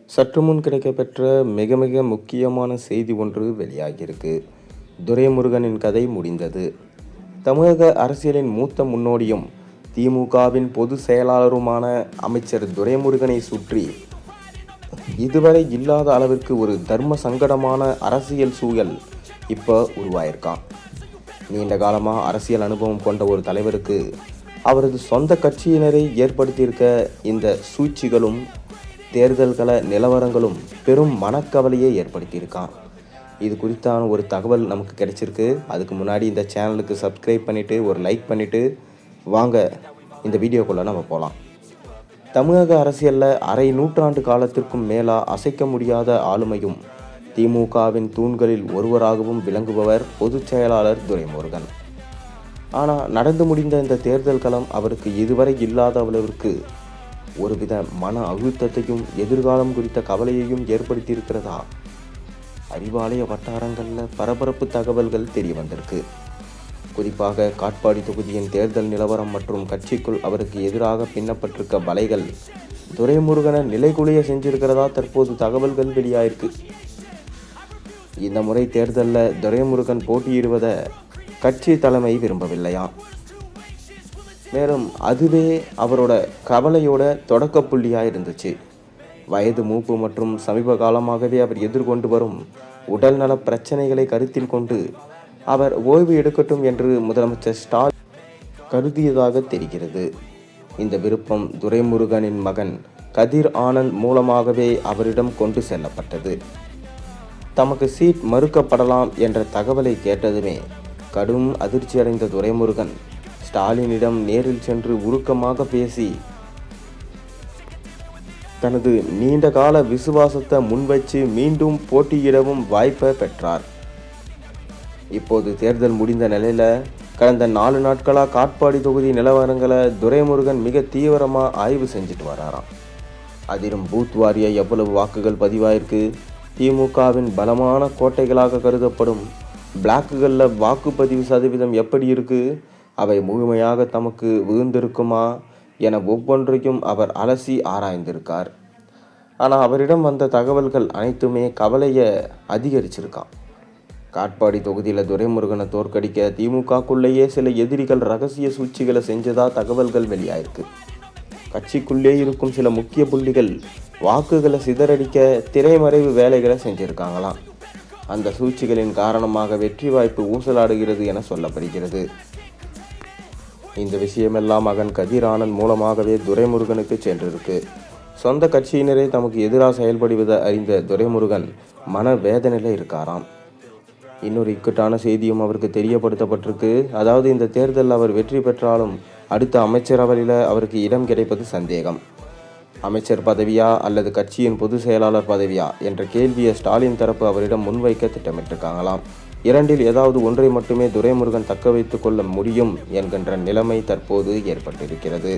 சற்று முன் கிடைக்கப்பெற்ற மிக மிக முக்கியமான செய்தி ஒன்று வெளியாகியிருக்கு. துரைமுருகனின் கதை முடிந்தது. தமிழக அரசியலின் மூத்த முன்னோடியும் திமுகவின் பொதுச் செயலாளருமான அமைச்சர் துரைமுருகனை சுற்றி இதுவரை இல்லாத அளவிற்கு ஒரு தர்ம சங்கடமான அரசியல் சூழல் இப்போ உருவாயிருக்கான். நீண்ட காலமாக அரசியல் அனுபவம் கொண்ட ஒரு தலைவருக்கு அவரது சொந்த கட்சியினரை ஏற்படுத்தியிருக்க இந்த சூழ்ச்சிகளும் தேர்தல்கள நிலவரங்களும் பெரும் மனக்கவலையை ஏற்படுத்தியிருக்கான். இது குறித்தான ஒரு தகவல் நமக்கு கிடைச்சிருக்கு. அதுக்கு முன்னாடி இந்த சேனலுக்கு சப்ஸ்கிரைப் பண்ணிவிட்டு ஒரு லைக் பண்ணிவிட்டு வாங்க இந்த வீடியோக்குள்ளே நம்ம போகலாம். தமிழக அரசியலில் அரை நூற்றாண்டு காலத்திற்கும் மேலாக அசைக்க முடியாத ஆளுமையும் திமுகவின் தூண்களில் ஒருவராகவும் விளங்குபவர் பொதுச் செயலாளர் துரைமுருகன். ஆனால் நடந்து முடிந்த இந்த தேர்தல் களம் அவருக்கு இதுவரை இல்லாத அளவிற்கு ஒருவித மன அழுத்தத்தையும் எதிர்காலம் குறித்த கவலையையும் ஏற்படுத்தியிருக்கிறதா அறிவாலய வட்டாரங்களில் பரபரப்பு தகவல்கள் தெரிய வந்திருக்கு. குறிப்பாக காட்பாடி தொகுதியின் தேர்தல் நிலவரம் மற்றும் கட்சிக்குள் அவருக்கு எதிராக பின்னப்பட்டிருக்க வலைகள் துரைமுருகனை நிலைகுலைய செஞ்சிருக்கிறதா தற்போது தகவல்கள் வெளியாயிருக்கு. இந்த முறை தேர்தலில் துரைமுருகன் போட்டியிடுவதை கட்சி தலைமை விரும்பவில்லையா. மேலும் அதுவே அவரோட கவலையோட தொடக்க புள்ளியாக இருந்துச்சு. வயது மூப்பு மற்றும் சமீப காலமாகவே அவர் எதிர்கொண்டு வரும் உடல்நல பிரச்சனைகளை கருத்தில் கொண்டு அவர் ஓய்வு எடுக்கட்டும் என்று முதலமைச்சர் ஸ்டாலின் கருதியதாக தெரிகிறது. இந்த விருப்பம் துரைமுருகனின் மகன் கதிர் ஆனந்த் மூலமாகவே அவரிடம் கொண்டு செல்லப்பட்டது. தமக்கு சீட் மறுக்கப்படலாம் என்ற தகவலை கேட்டதுமே கடும் அதிர்ச்சியடைந்த துரைமுருகன் ஸ்டாலினிடம் நேரில் சென்று உருக்கமாக பேசி தனது நீண்டகால விசுவாசத்தை முன்வைச்சு மீண்டும் போட்டியிடவும் வாய்ப்பை பெற்றார். இப்போது தேர்தல் முடிந்த நிலையில் கடந்த 4 நாட்களாக காட்பாடி தொகுதி நிலவரங்களை துரைமுருகன் மிக தீவிரமாக ஆய்வு செஞ்சுட்டு வராராம். அதிலும் பூத் வாரிய எவ்வளவு வாக்குகள் பதிவாயிருக்கு, திமுகவின் பலமான கோட்டைகளாக கருதப்படும் பிளாக்குகளில் வாக்குப்பதிவு சதவீதம் எப்படி இருக்குது, அவை முழுமையாக தமக்கு விழுந்திருக்குமா என ஒவ்வொன்றையும் அவர் அலசி ஆராய்ந்திருக்கார். ஆனால் அவரிடம் வந்த தகவல்கள் அனைத்துமே கவலையை அதிகரிச்சிருக்கான். காட்பாடி தொகுதியில் துரைமுருகனை தோற்கடிக்க திமுகக்குள்ளேயே சில எதிரிகள் ரகசிய சூழ்ச்சிகளை செஞ்சதா தகவல்கள் வெளியாயிருக்கு. கட்சிக்குள்ளே இருக்கும் சில முக்கிய புள்ளிகள் வாக்குகளை சிதறடிக்க திரைமறைவு வேலைகளை செஞ்சிருக்காங்களாம். அந்த சூழ்ச்சிகளின் காரணமாக வெற்றி வாய்ப்பு ஊசலாடுகிறது என சொல்லப்படுகிறது. இந்த விஷயமெல்லாம் மகன் கதிர் ஆனந்த் மூலமாகவே துரைமுருகனுக்கு சென்றிருக்கு. சொந்த கட்சியினரே தமக்கு எதிராக செயல்படுவதை அறிந்த துரைமுருகன் மன வேதனையில் இருக்காராம். இன்னொரு இக்கட்டான செய்தியும் அவருக்கு தெரியப்படுத்தப்பட்டிருக்கு. அதாவது இந்த தேர்தலில் அவர் வெற்றி பெற்றாலும் அடுத்த அமைச்சரவையில் அவருக்கு இடம் கிடைப்பது சந்தேகம். அமைச்சர் பதவியா அல்லது கட்சியின் பொதுச் செயலாளர் பதவியா என்ற கேள்வியை ஸ்டாலின் தரப்பு அவரிடம் முன்வைக்க திட்டமிட்டிருக்காங்களாம். இரண்டில் ஏதாவது ஒன்றை மட்டுமே துரைமுருகன் தக்க வைத்துக் கொள்ள முடியும் என்கின்ற நிலைமை தற்போது ஏற்பட்டிருக்கிறது.